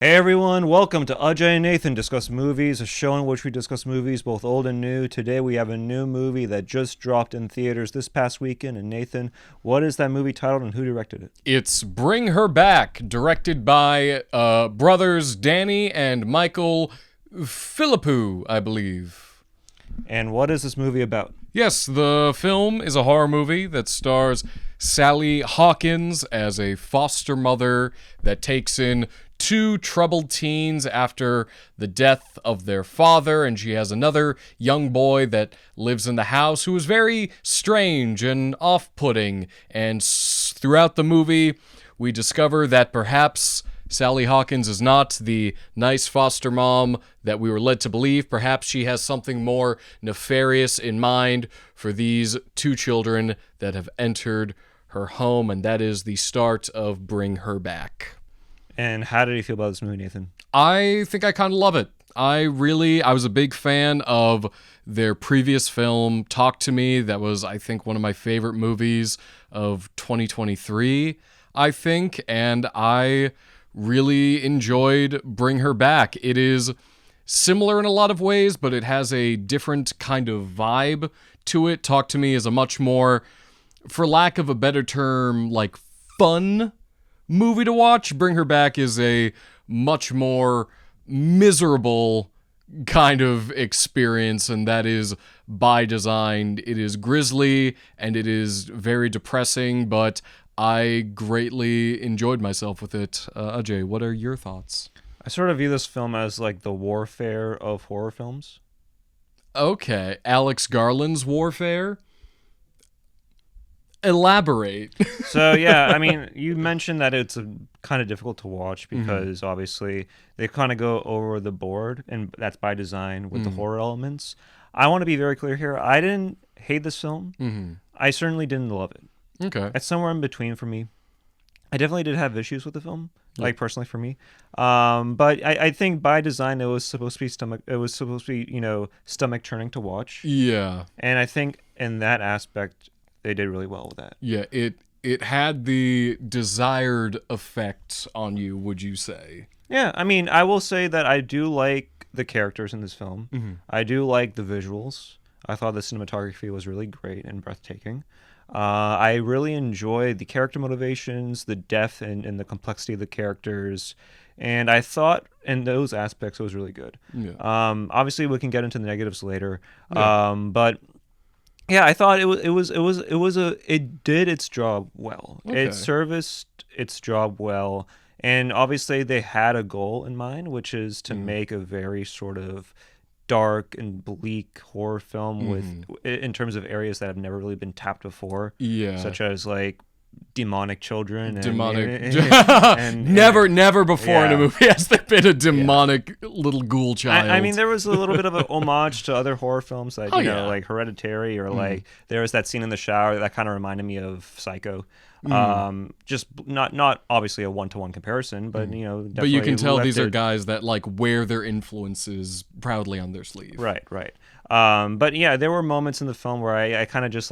Hey everyone, welcome to Ajay and Nathan Discuss Movies, a show in which we discuss movies both old and new. Today we have a new movie that just dropped in theaters this past weekend. And Nathan, what is that movie titled and who directed it? It's Bring Her Back, directed by brothers Danny and Michael Philippou, I believe. And what is this movie about? Yes, the film is a horror movie that stars Sally Hawkins as a foster mother that takes in two troubled teens after the death of their father, and she has another young boy that lives in the house who is very strange and off-putting. And throughout the movie, we discover that perhaps Sally Hawkins is not the nice foster mom that we were led to believe. Perhaps she has something more nefarious in mind for these two children that have entered her home, and that is the start of Bring Her Back. And how did you feel about this movie, Nathan? I think I kind of love it. I was a big fan of their previous film, Talk to Me. That was, I think, one of my favorite movies of 2023, I think. And I really enjoyed Bring Her Back. It is similar in a lot of ways, but it has a different kind of vibe to it. Talk to Me is a much more, for lack of a better term, like fun movie to watch. Bring Her Back is a much more miserable kind of experience, and that is by design. It is grisly and it is very depressing, but I greatly enjoyed myself with it. Ajay, what are your thoughts? I sort of view this film as like the warfare of horror films. Okay, Alex Garland's Warfare? Elaborate. So yeah, I mean, you mentioned that it's kind of difficult to watch because obviously they kind of go over the board, and that's by design with the horror elements. I want to be very clear here. I didn't hate this film. I certainly didn't love it. Okay. It's somewhere in between for me. I definitely did have issues with the film, like personally for me. But I think by design it was supposed to be stomach churning to watch. Yeah. And I think in that aspect they did really well with that. Yeah, it had the desired effect on you, would you say? Yeah, I mean, I will say that I do like the characters in this film. I do like the visuals. I thought the cinematography was really great and breathtaking. I really enjoyed the character motivations, the depth and the complexity of the characters. And I thought in those aspects it was really good. Yeah. Obviously, we can get into the negatives later. Yeah. But yeah, I thought it did its job well. Okay. It serviced its job well, and obviously they had a goal in mind, which is to make a very sort of dark and bleak horror film with in terms of areas that have never really been tapped before. Yeah. Such as like demonic children Never before in a movie has there been a demonic little ghoul child. I mean, there was a little bit of an homage to other horror films, like like Hereditary, or like there was that scene in the shower that kind of reminded me of Psycho. Just not obviously a one-to-one comparison, but but you can tell these are guys that like wear their influences proudly on their sleeve. Right. But yeah, there were moments in the film where I kind of just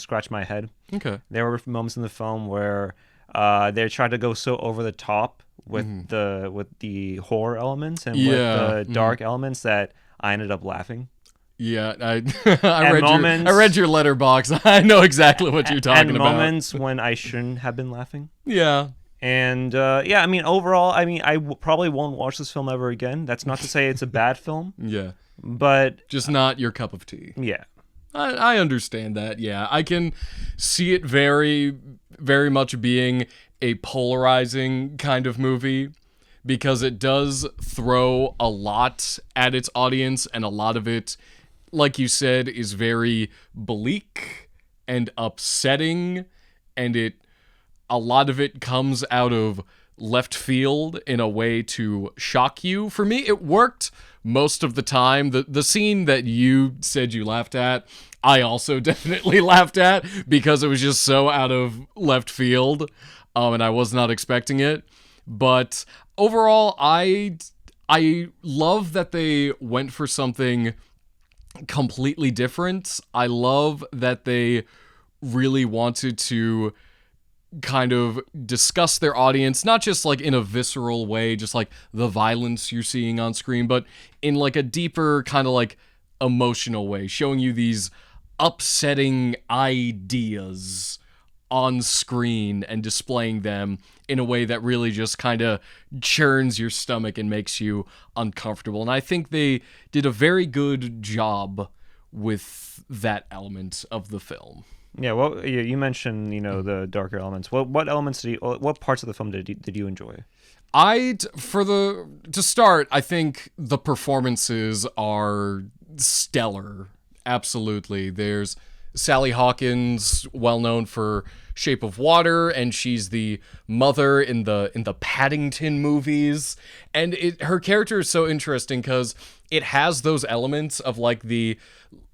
scratched my head. Okay. There were moments in the film where they tried to go so over the top with the horror elements and with the dark elements that I ended up laughing. Yeah, I read your letterbox. I know exactly what you're talking about. Moments when I shouldn't have been laughing. Yeah. And I mean, overall, I probably won't watch this film ever again. That's not to say it's a bad film. Yeah. But just not your cup of tea. Yeah. I understand that. Yeah, I can see it very, very much being a polarizing kind of movie because it does throw a lot at its audience, and a lot of it, like you said, is very bleak and upsetting, and a lot of it comes out of left field in a way to shock you. For me, it worked most of the time. The scene that you said you laughed at, I also definitely laughed at because it was just so out of left field, and I was not expecting it. But overall, I love that they went for something completely different. I love that they really wanted to kind of discuss their audience, not just like in a visceral way, just like the violence you're seeing on screen, but in like a deeper kind of like emotional way, showing you these upsetting ideas on screen and displaying them in a way that really just kind of churns your stomach and makes you uncomfortable. And I think they did a very good job with that element of the film. Yeah, well, you mentioned the darker elements. What elements what parts of the film did you enjoy? To start, I think the performances are stellar. Absolutely. There's Sally Hawkins, well known for Shape of Water, and she's the mother in the Paddington movies. And her character is so interesting because it has those elements of like the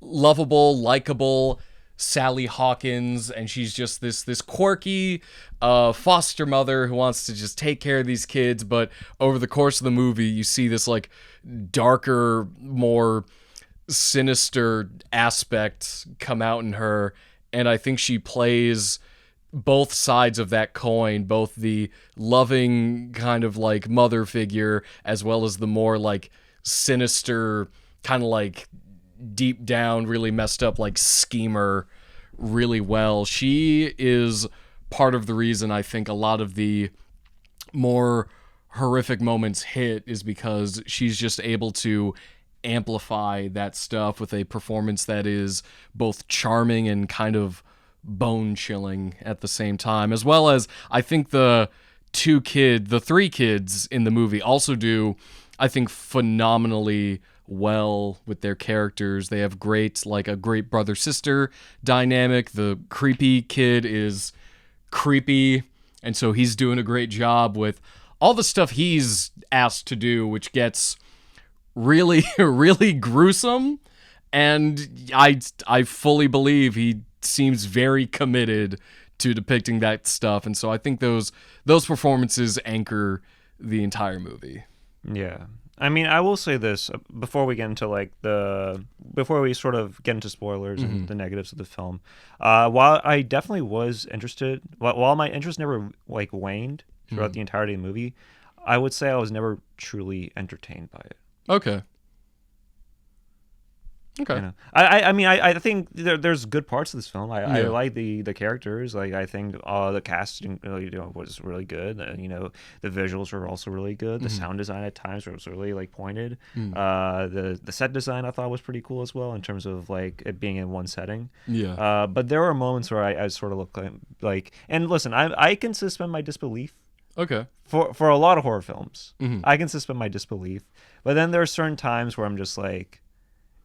lovable, likable Sally Hawkins, and she's just this quirky foster mother who wants to just take care of these kids. But over the course of the movie, you see this like darker, more sinister aspect come out in her, and I think she plays both sides of that coin, both the loving kind of like mother figure as well as the more like sinister kind of like deep down really messed up like schemer really well. She is part of the reason I think a lot of the more horrific moments hit is because she's just able to amplify that stuff with a performance that is both charming and kind of bone-chilling at the same time, as well as I think the three kids in the movie also do, I think, phenomenally well with their characters. They have a great brother-sister dynamic. The creepy kid is creepy, and so he's doing a great job with all the stuff he's asked to do, which gets really, really gruesome. And I fully believe he seems very committed to depicting that stuff. And so I think those performances anchor the entire movie. Yeah. I mean, I will say this before we get into before we sort of get into spoilers and the negatives of the film. While I definitely was interested, while my interest never like waned throughout the entirety of the movie, I would say I was never truly entertained by it. Okay. I mean, I think there's good parts of this film. I like the characters. Like, I think the casting was really good. The visuals were also really good. The sound design at times was really like pointed. The set design I thought was pretty cool as well in terms of like it being in one setting. Yeah. But there were moments where I sort of looked like and listen, I can suspend my disbelief. Okay. For a lot of horror films, I can suspend my disbelief. But then there are certain times where I'm just like,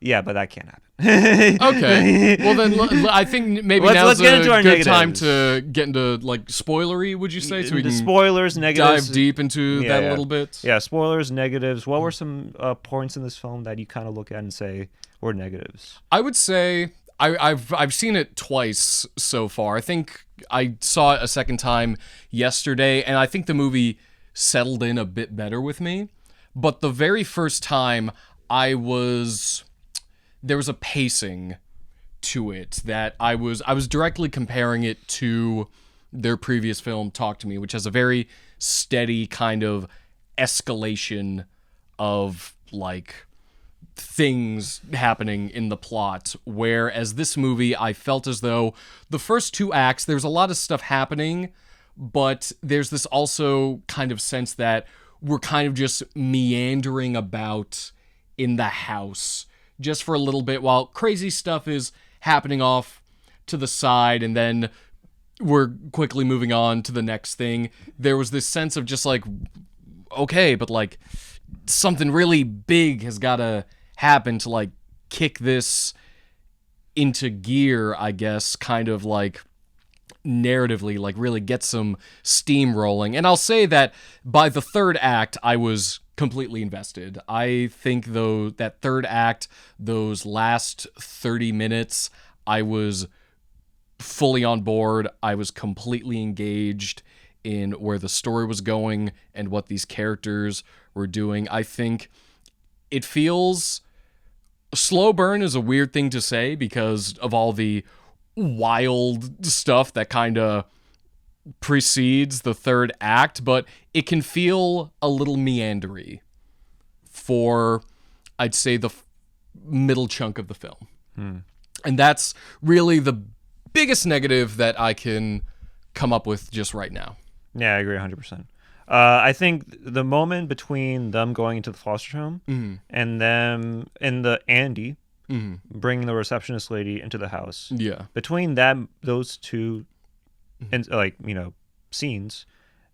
yeah, but that can't happen. Okay. Well, then I think maybe now's a good time to get into like spoilery. Would you say so we can spoilers, negatives, dive deep into that a little bit? Yeah, spoilers, negatives. What were some points in this film that you kind of look at and say were negatives? I would say I've seen it twice so far. I think I saw it a second time yesterday, and I think the movie settled in a bit better with me. But the very first time, there was a pacing to it that I was directly comparing it to their previous film, Talk to Me, which has a very steady kind of escalation of like things happening in the plot, whereas this movie, I felt as though the first two acts, there's a lot of stuff happening, but there's this also kind of sense that we're kind of just meandering about in the house just for a little bit while crazy stuff is happening off to the side, and then we're quickly moving on to the next thing. There was this sense of just like, okay, but like something really big has got to happen to like kick this into gear, I guess, kind of like narratively, like really get some steam rolling. And I'll say that by the third act, I was completely invested. I think though that third act, those last 30 minutes, I was fully on board. I was completely engaged in where the story was going and what these characters were doing. I think it feels slow burn is a weird thing to say because of all the wild stuff that kind of precedes the third act, but it can feel a little meandery for, I'd say, the middle chunk of the film. And that's really the biggest negative that I can come up with just right now. Yeah, I agree 100%. I think the moment between them going into the foster home and them in the Andy bringing the receptionist lady into the house. Yeah. Between those two, scenes,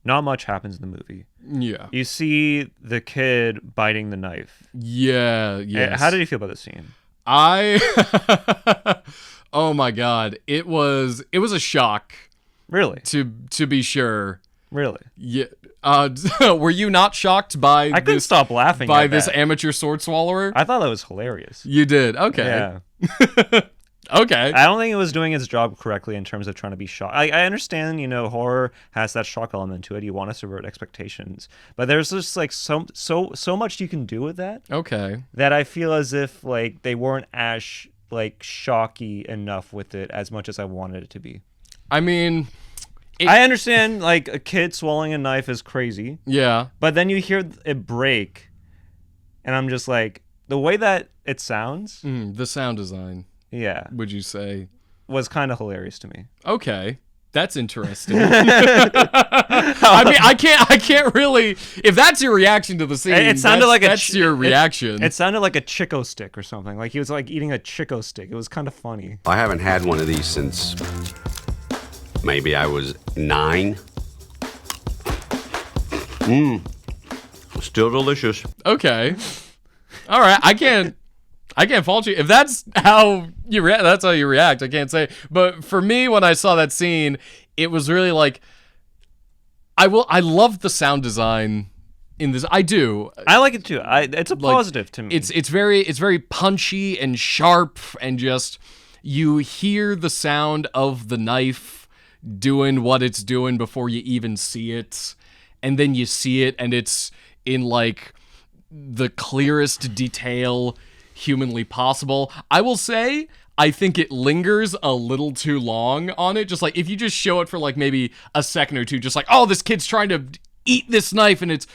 not much happens in the movie. Yeah. You see the kid biting the knife. Yeah. Yes. How did you feel about the scene? Oh my God. It was a shock. Really? To be sure. Really? Yeah. Were you not shocked by I couldn't stop laughing by at this that. amateur sword swallower? I thought that was hilarious. You did. Okay. Yeah. Okay. I don't think it was doing its job correctly in terms of trying to be shocked. I understand, horror has that shock element to it. You want to subvert expectations, but there's just like so much you can do with that. Okay. That I feel as if like they weren't as shocky enough with it as much as I wanted it to be. I mean, I understand like a kid swallowing a knife is crazy. Yeah. But then you hear it break, and I'm just like, the way that it sounds. The sound design. Yeah. Would you say? Was kind of hilarious to me. Okay. That's interesting. I mean, I can't really. If that's your reaction to the scene, it sounded that's your reaction. It sounded like a Chico stick or something. Like he was like eating a Chico stick. It was kind of funny. I haven't had one of these since maybe I was 9. Still delicious. Okay. All right. I can't fault you if that's how you react. That's how you react. I can't say. But for me, when I saw that scene, it was really like I love the sound design in this. I do. I like it too. It's a positive to me. It's very punchy and sharp, and just you hear the sound of the knife doing what it's doing before you even see it, and then you see it, and it's in like the clearest detail humanly possible. I will say, I think it lingers a little too long on it. Just like if you just show it for like maybe a second or two, just like, oh, this kid's trying to eat this knife and it's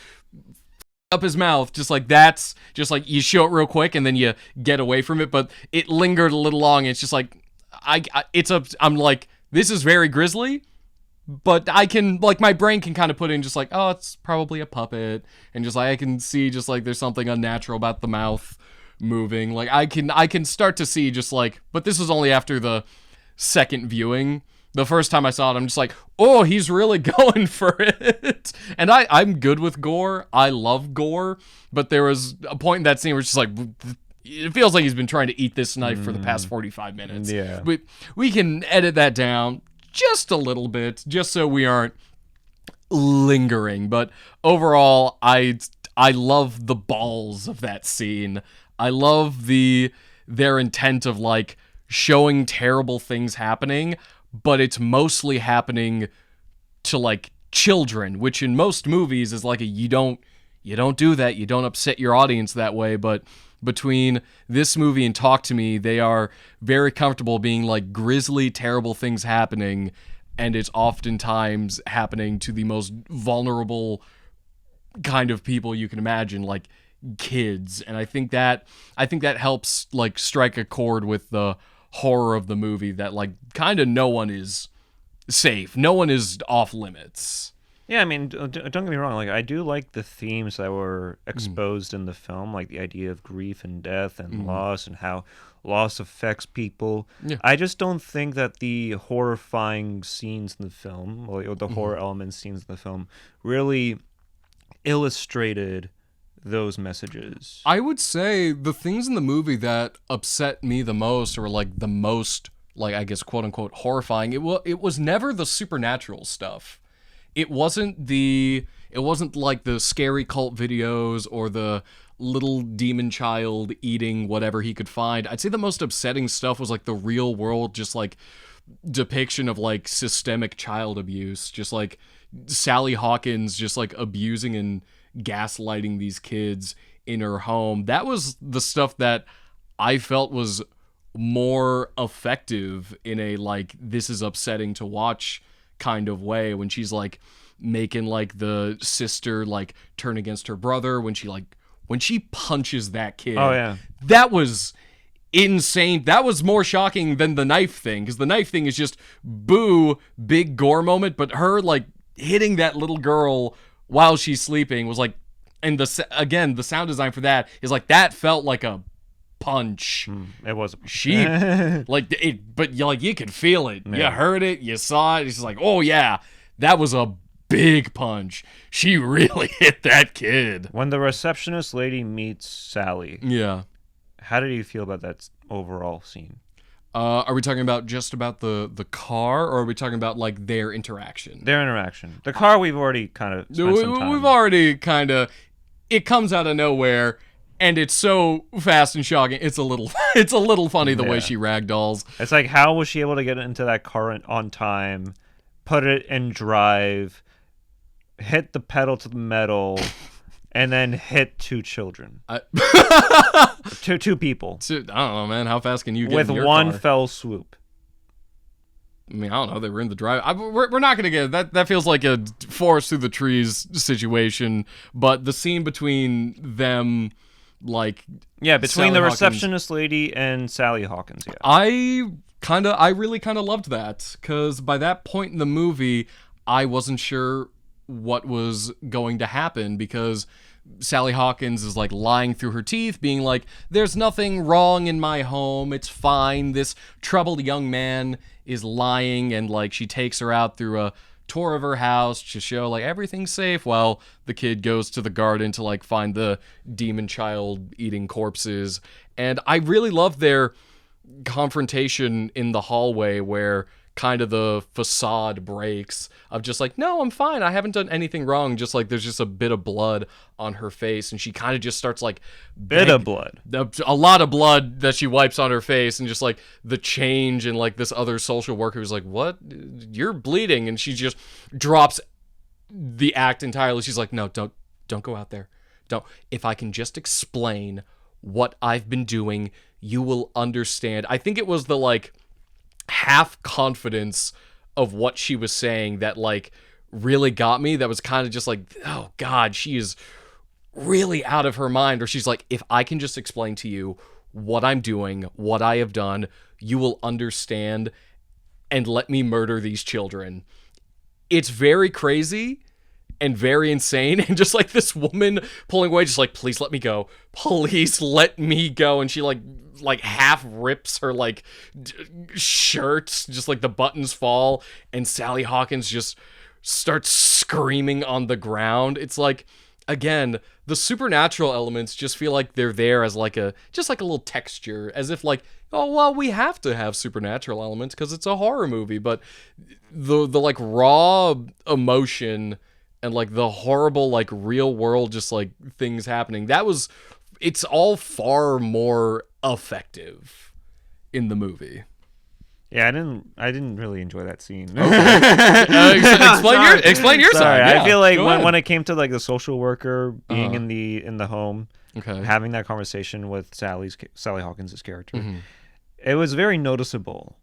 up his mouth. Just like that's just like you show it real quick and then you get away from it. But it lingered a little long. It's just like I'm like, this is very grisly. But I can, like, my brain can kind of put in just like, oh, it's probably a puppet. And just like, I can see just like there's something unnatural about the mouth moving. Like, I can start to see just like, but this was only after the second viewing. The first time I saw it, I'm just like, oh, he's really going for it. And I'm good with gore. I love gore. But there was a point in that scene where it's just like, it feels like he's been trying to eat this knife for the past 45 minutes. Yeah. We can edit that down just a little bit, just so we aren't lingering. But overall, I love the balls of that scene. I love their intent of like showing terrible things happening, but it's mostly happening to like children, which in most movies is like you don't do that. You don't upset your audience that way. But between this movie and Talk to Me, they are very comfortable being like grisly, terrible things happening, and it's oftentimes happening to the most vulnerable kind of people you can imagine, like kids. And I think that helps like strike a chord with the horror of the movie, that like kind of no one is safe, no one is off limits. Yeah, I mean, don't get me wrong. Like, I do like the themes that were exposed in the film, like the idea of grief and death and loss and how loss affects people. Yeah. I just don't think that the horrifying scenes in the film, or the horror element scenes in the film, really illustrated those messages. I would say the things in the movie that upset me the most, or like the most, like I guess quote unquote horrifying, it was never the supernatural stuff. It wasn't like the scary cult videos or the little demon child eating whatever he could find. I'd say the most upsetting stuff was like the real world, just like depiction of like systemic child abuse, just like Sally Hawkins just like abusing and gaslighting these kids in her home. That was the stuff that I felt was more effective in a like, this is upsetting to watch kind of way when she's like making like the sister like turn against her brother when she punches that kid. Oh yeah. That was insane. That was more shocking than the knife thing, because the knife thing is just boo, big gore moment, but her like hitting that little girl while she's sleeping was like, and the sound design for that is like, that felt like a punch. It was. She like it, but you could feel it. Yeah. You heard it. You saw it. It's just like, oh yeah, that was a big punch. She really hit that kid. When the receptionist lady meets Sally, Yeah. how did you feel about that overall scene? Are we talking about just about the car, or are we talking about like their interaction? Their interaction. The car, we've already kind of spent some time. We've already kind of. It comes out of nowhere, and it's so fast and shocking. It's a little funny the way she ragdolls. It's like, how was she able to get into that car on time, put it in drive, hit the pedal to the metal, and then hit two children? Two people. I don't know, man. How fast can you get with in your one car? fell swoop? I mean, I don't know. They were in the drive. We're not going to get that. That feels like a forest through the trees situation. But the scene between them, like, Yeah, between Sally the Hawkins- receptionist lady and Sally Hawkins. Yeah. I really kind of loved that, because by that point in the movie, I wasn't sure what was going to happen, because Sally Hawkins is like lying through her teeth, being like, there's nothing wrong in my home, it's fine. This troubled young man is lying, and like she takes her out through a tour of her house to show like everything's safe, while the kid goes to the garden to like find the demon child eating corpses. And I really love their confrontation in the hallway, where kind of the facade breaks of just like, no, I'm fine, I haven't done anything wrong, just like there's just a bit of blood on her face, and she kind of just starts like Bit of blood. a lot of blood that she wipes on her face, and just like the change, and like this other social worker who's like, what, you're bleeding, and she just drops the act entirely. She's like, no, don't go out there, don't. If I can just explain what I've been doing, you will understand. I think it was the like half confidence of what she was saying that like really got me. That was kind of just like, oh God, she is really out of her mind. Or she's like, if I can just explain to you what I'm doing, what I have done, you will understand, and let me murder these children. It's very crazy and very insane, and just like this woman pulling away, just like, please let me go, please let me go. And she like half rips her like shirt, just like the buttons fall, and Sally Hawkins just starts screaming on the ground. It's like, again, the supernatural elements just feel like they're there as like a little texture, as if like, oh well, we have to have supernatural elements because it's a horror movie. But the like raw emotion and like the horrible like real world just like things happening, it's all far more effective in the movie. Yeah, I didn't really enjoy that scene. Explain your Sorry, side. Yeah, I feel like go ahead. when it came to like the social worker being in the home, Okay. having that conversation with Sally Hawkins' character, Mm-hmm. it was very noticeable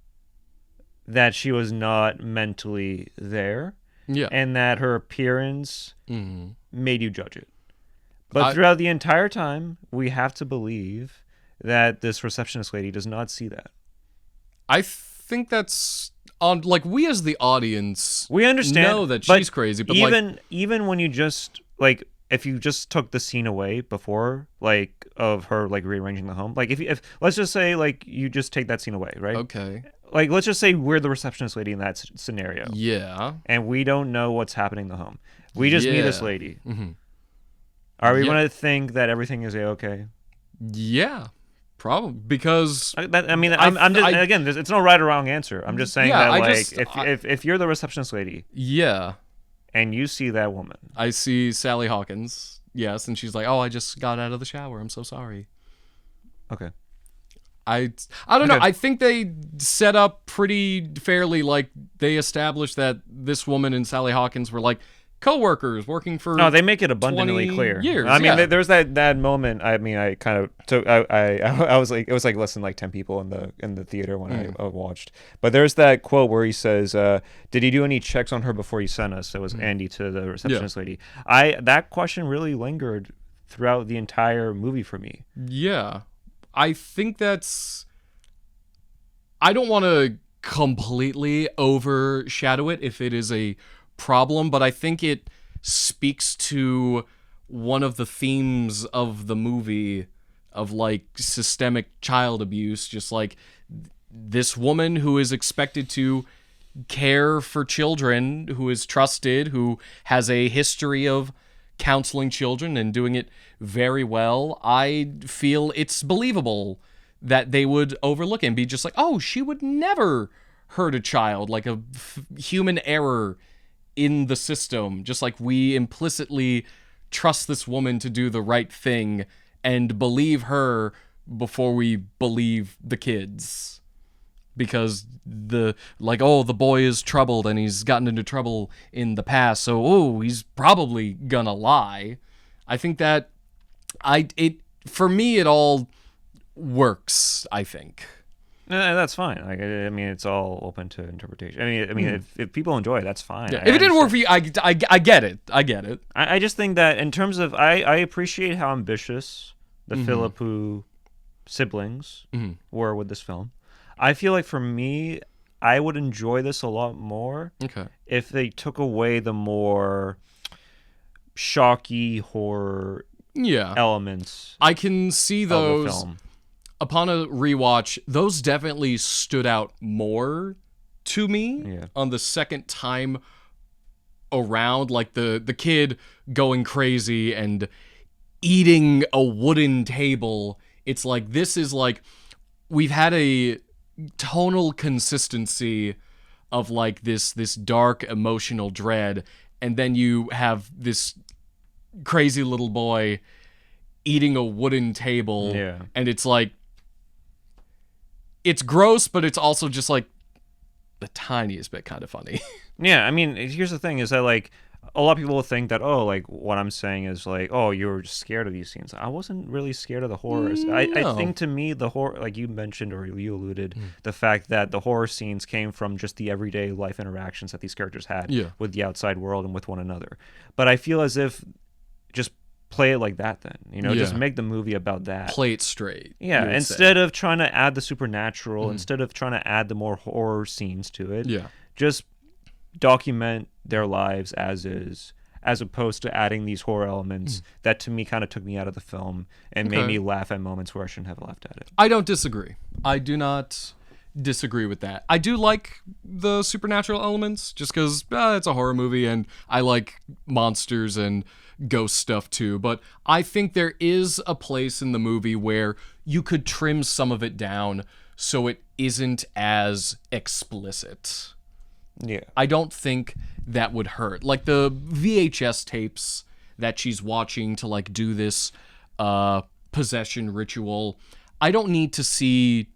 that she was not mentally there, Yeah. and that her appearance Mm-hmm. made you judge it. But throughout the entire time, we have to believe that this receptionist lady does not see that. I think that's on, like, we as the audience, We understand, know that but she's crazy, but like, even when you just like, if you just took the scene away before, like, of her like rearranging the home, like if let's just say like you just take that scene away, right? okay, Like, let's just say we're the receptionist lady in that scenario, yeah, and we don't know what's happening in the home. We just meet this Yeah. lady. Mm-hmm. Are we Yeah. going to think that everything is okay? Yeah, probably, because I'm just again, it's no right or wrong answer. I'm just saying Yeah, that if you're the receptionist lady yeah, and you see that woman, I see Sally Hawkins, yes, and she's like, oh, I just got out of the shower, I'm so sorry. okay, I don't know. Okay. I think they set up pretty fairly. Like, they established that this woman and Sally Hawkins were like co-workers working for No, they make it abundantly 20 clear. years. I mean, yeah. there's that moment. I mean, I kind of took. I was like, it was like less than like 10 people in the theater when I watched. But there's that quote where he says, "Did he do any checks on her before he sent us?" It was Andy to the receptionist lady. That question really lingered throughout the entire movie for me. Yeah. I think that's... I don't want to completely overshadow it if it is a problem, but I think it speaks to one of the themes of the movie of like systemic child abuse, just like this woman who is expected to care for children, who is trusted, who has a history of counseling children and doing it very well. I feel it's believable that they would overlook it and be just like, oh, she would never hurt a child, like a human error in the system, just like we implicitly trust this woman to do the right thing and believe her before we believe the kids. Because the boy is troubled and he's gotten into trouble in the past, so he's probably gonna lie. I think that for me it all works, I think. That's fine. Like, I mean, it's all open to interpretation. I mean, if people enjoy it, that's fine. Yeah. If it didn't work for you, I get it. I get it. I just think that in terms of, I appreciate how ambitious the Philippou siblings were with this film. I feel like for me, I would enjoy this a lot more if they took away the more shocky horror elements. I can see those. Of the film. Upon a rewatch, those definitely stood out more to me on the second time around. Like the kid going crazy and eating a wooden table. It's like, this is like, we've had a tonal consistency of like this dark emotional dread, and then you have this crazy little boy eating a wooden table, and it's like, it's gross, but it's also just like the tiniest bit kind of funny. Yeah, I mean, here's the thing: is that like a lot of people will think that like what I'm saying is like, you were just scared of these scenes. I wasn't really scared of the horrors. No. I think to me the horror, like you mentioned or you alluded, the fact that the horror scenes came from just the everyday life interactions that these characters had with the outside world and with one another. But I feel as if just play it like that then, just make the movie about that. Play it straight. Yeah, instead of trying to add the supernatural, instead of trying to add the more horror scenes to it, just document their lives as is, as opposed to adding these horror elements that to me kind of took me out of the film and made me laugh at moments where I shouldn't have laughed at it. I don't disagree. I do not disagree with that. I do like the supernatural elements just because it's a horror movie and I like monsters and ghost stuff too, but I think there is a place in the movie where you could trim some of it down so it isn't as explicit. Yeah. I don't think that would hurt. Like the VHS tapes that she's watching to like do this possession ritual, I don't need to see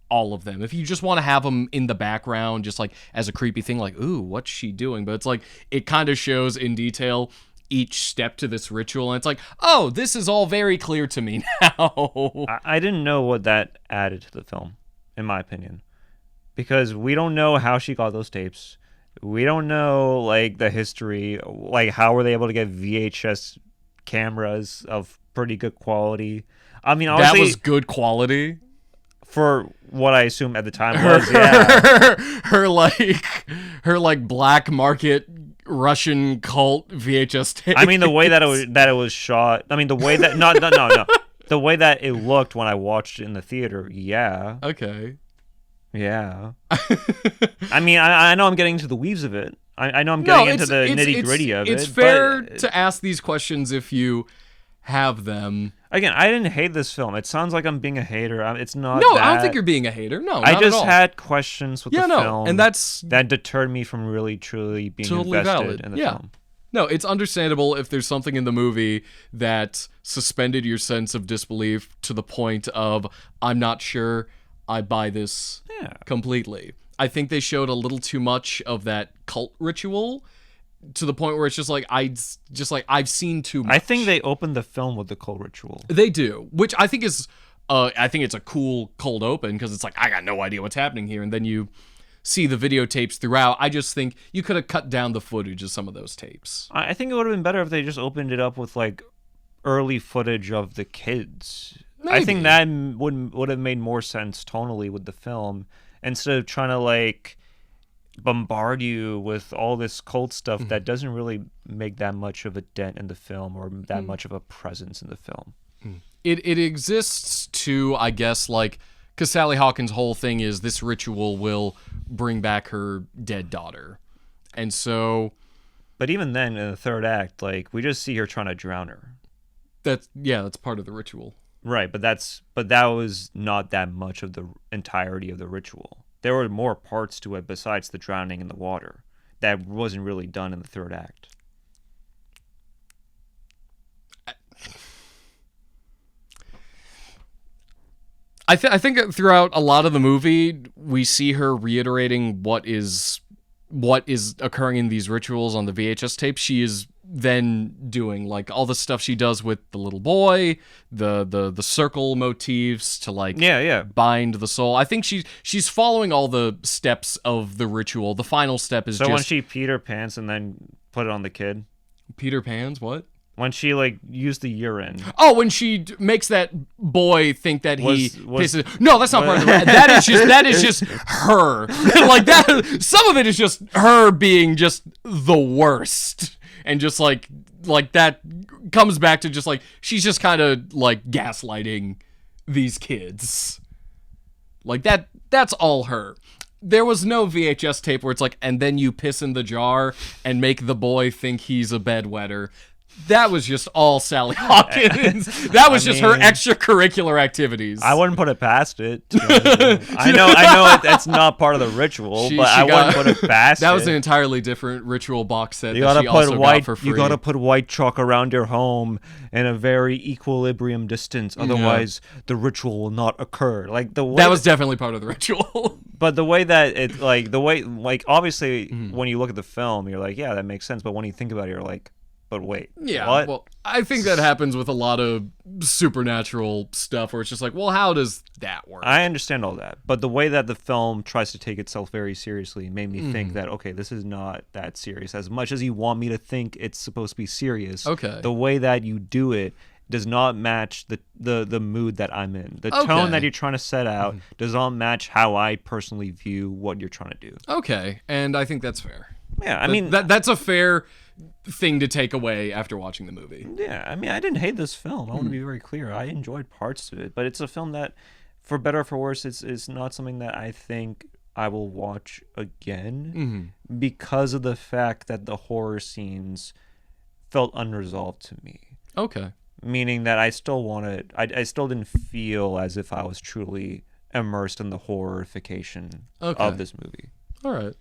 all of them. If you just want to have them in the background just like as a creepy thing, like, ooh, what's she doing? But it's like, it kind of shows in detail each step to this ritual, and it's like, oh, this is all very clear to me now. I didn't know what that added to the film, in my opinion, because we don't know how she got those tapes. We don't know like the history, like how were they able to get VHS cameras of pretty good quality. I mean, honestly, that was good quality for what I assume at the time was. her like black market Russian cult VHS tape. I mean, the way that it was shot. I mean, the way that no. The way that it looked when I watched it in the theater. Yeah. Okay. Yeah. I mean, I know I'm getting into the weaves of it. I know I'm getting into the nitty gritty of it. It's fair to ask these questions if you have them. Again, I didn't hate this film. It sounds like I'm being a hater. It's not. No, that. I don't think you're being a hater. No, not I just at all. had questions with the film, and that deterred me from really truly being totally invested valid. in the film. No, it's understandable if there's something in the movie that suspended your sense of disbelief to the point of, I'm not sure I buy this completely. I think they showed a little too much of that cult ritual to the point where it's just like I've seen too much. I think they opened the film with the cold ritual. They do, which I think is I think it's a cool cold open because it's like I got no idea what's happening here, and then you see the videotapes throughout. I just think you could have cut down the footage of some of those tapes. I think it would have been better if they just opened it up with like early footage of the kids. Maybe. I think that would have made more sense tonally with the film instead of trying to like bombard you with all this cult stuff that doesn't really make that much of a dent in the film or that much of a presence in the film. It exists to, I guess, like, because Sally Hawkins' whole thing is this ritual will bring back her dead daughter. And so... But even then, in the third act, like, we just see her trying to drown her. That's part of the ritual. Right, but that was not that much of the entirety of the ritual. There were more parts to it besides the drowning in the water that wasn't really done in the third act. I think throughout a lot of the movie, we see her reiterating what is occurring in these rituals on the VHS tape. She is then doing like all the stuff she does with the little boy, the circle motifs to like bind the soul. I think she's following all the steps of the ritual. The final step is so when she Peter Pans and then put it on the kid. Peter Pan's what? When she like used the urine. Oh, when she makes that boy think that he pisses. No, that's not part of the. That is just her. Like that. Some of it is just her being just the worst, and just like that comes back to just like she's just kind of like gaslighting these kids. Like that. That's all her. There was no VHS tape where it's like, and then you piss in the jar and make the boy think he's a bedwetter. That was just all Sally Hawkins. That was just her extracurricular activities. I wouldn't put it past it. I know it's not part of the ritual, but I wouldn't put it past it. That was an entirely different ritual box set you that she also got for free. You gotta put white chalk around your home in a very equilibrium distance, otherwise the ritual will not occur. Like the way that was definitely part of the ritual. But the way that it obviously when you look at the film, you're like, yeah, that makes sense. But when you think about it, you're like, but wait, what? Well, I think that happens with a lot of supernatural stuff where it's just like, well, how does that work? I understand all that, but the way that the film tries to take itself very seriously made me think that, okay, this is not that serious. As much as you want me to think it's supposed to be serious, the way that you do it does not match the mood that I'm in. The tone that you're trying to set out does not match how I personally view what you're trying to do. Okay, and I think that's fair. Yeah, I mean... That's a fair thing to take away after watching the movie. Yeah, I mean, I didn't hate this film. I want to be very clear. I enjoyed parts of it, but it's a film that, for better or for worse, it's not something that I think I will watch again because of the fact that the horror scenes felt unresolved to me. Okay. Meaning that I still wanted... I still didn't feel as if I was truly immersed in the horrification of this movie. All right.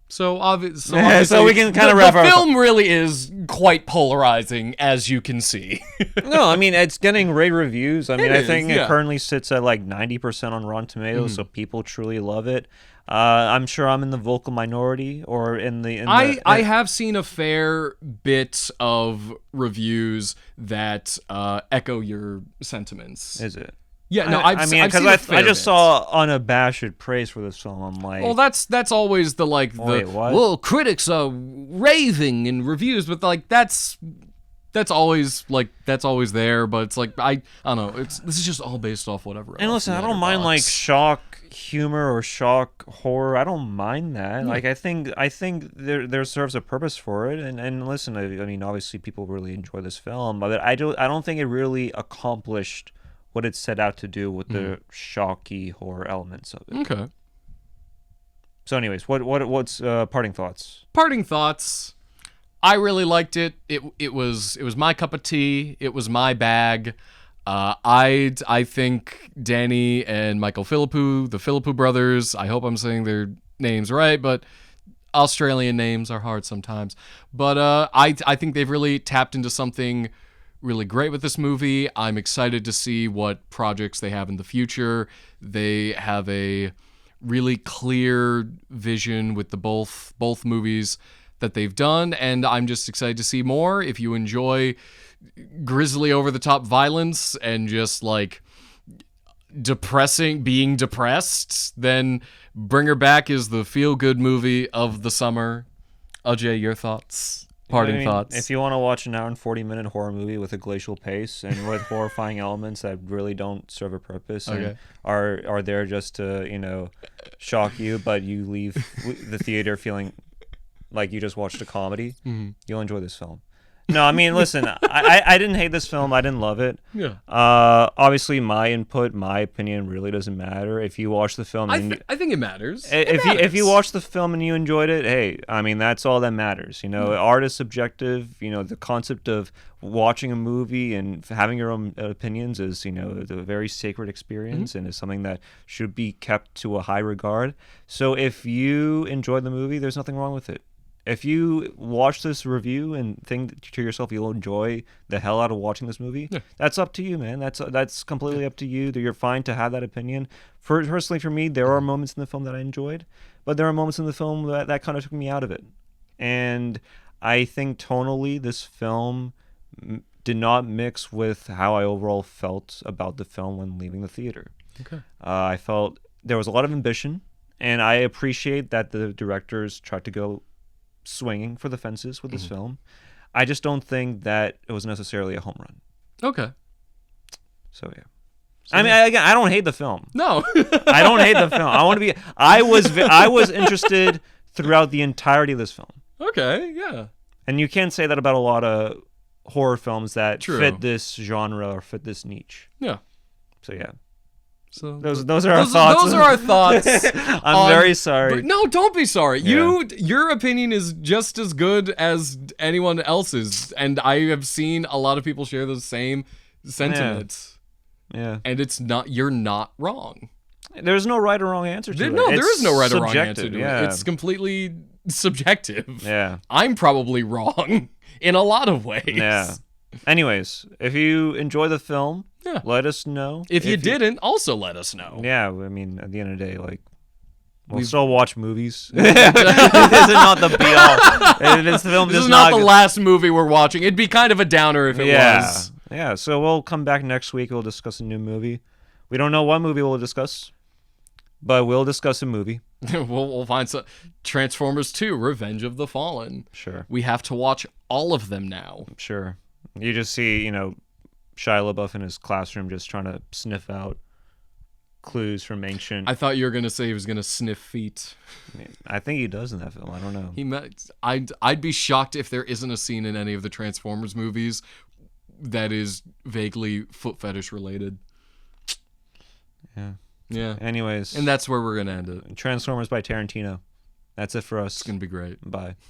So obviously, we can kind of wrap the film really is quite polarizing, as you can see. No, I mean, it's getting rave reviews. I mean, I think it currently sits at like 90% on Rotten Tomatoes, so people truly love it. I'm sure I'm in the vocal minority, or I have seen a fair bit of reviews that echo your sentiments. Is it? Yeah, no, I just saw unabashed praise for this film. I'm like, well, that's always the like well, critics are raving in reviews, but like that's always there. But it's like I don't know. This is just all based off whatever. And listen, I don't mind like shock humor or shock horror. I don't mind that. Like I think there serves a purpose for it. And listen, I mean, obviously people really enjoy this film, but I don't think it really accomplished what it set out to do with the shocky horror elements of it. Okay. So, anyways, what's parting thoughts? Parting thoughts. I really liked it. It was my cup of tea. It was my bag. I think Danny and Michael Philippou, the Philippou brothers. I hope I'm saying their names right, but Australian names are hard sometimes. But I think they've really tapped into something really great with this movie. I'm excited to see what projects they have in the future. They have a really clear vision with the both movies that they've done, and I'm just excited to see more. If you enjoy grisly over the top violence and just like being depressed, then Bring Her Back is the feel good movie of the summer. Ajay, your thoughts? Parting thoughts? If you want to watch an hour and 40-minute horror movie with a glacial pace and with horrifying elements that really don't serve a purpose and are there just to, shock you, but you leave the theater feeling like you just watched a comedy, you'll enjoy this film. No, I mean, listen, I didn't hate this film. I didn't love it. Yeah. Obviously, my input, my opinion really doesn't matter. If you watch the film... I think it matters. If you watch the film and you enjoyed it, hey, I mean, that's all that matters. Art is subjective. The concept of watching a movie and having your own opinions is, a very sacred experience and is something that should be kept to a high regard. So if you enjoyed the movie, there's nothing wrong with it. If you watch this review and think to yourself you'll enjoy the hell out of watching this movie, that's up to you, man. That's completely up to you. You're fine to have that opinion. Personally, for me, there are moments in the film that I enjoyed, but there are moments in the film that kind of took me out of it. And I think tonally, this film did not mix with how I overall felt about the film when leaving the theater. Okay. I felt there was a lot of ambition, and I appreciate that the directors tried to go swinging for the fences with this film. I just don't think that it was necessarily a home run. Okay. So yeah. I mean, again, I don't hate the film. No. I don't hate the film. I was interested throughout the entirety of this film. Okay, yeah. And you can't say that about a lot of horror films that True. fit this genre or fit this niche. Yeah. So yeah. So those are our thoughts. Those are our thoughts. I'm very sorry. No, don't be sorry. Yeah. Your opinion is just as good as anyone else's, and I have seen a lot of people share those same sentiments. Yeah. And you're not wrong. There's no right or wrong answer to it. No, there is no right or wrong answer to yeah. it. It's completely subjective. Yeah. I'm probably wrong in a lot of ways. Yeah. Anyways, if you enjoy the film, let us know. If you didn't, also let us know. Yeah, I mean, at the end of the day, we'll still watch movies. This is not the be all. This film is not the last movie we're watching. It'd be kind of a downer if it was. Yeah, so we'll come back next week. We'll discuss a new movie. We don't know what movie we'll discuss, but we'll discuss a movie. we'll find some Transformers 2, Revenge of the Fallen. Sure. We have to watch all of them now. Sure. You just see, Shia LaBeouf in his classroom just trying to sniff out clues from ancient... I thought you were going to say he was going to sniff feet. I think he does in that film. I don't know. I'd be shocked if there isn't a scene in any of the Transformers movies that is vaguely foot fetish related. Yeah. Anyways. And that's where we're going to end it. Transformers by Tarantino. That's it for us. It's going to be great. Bye.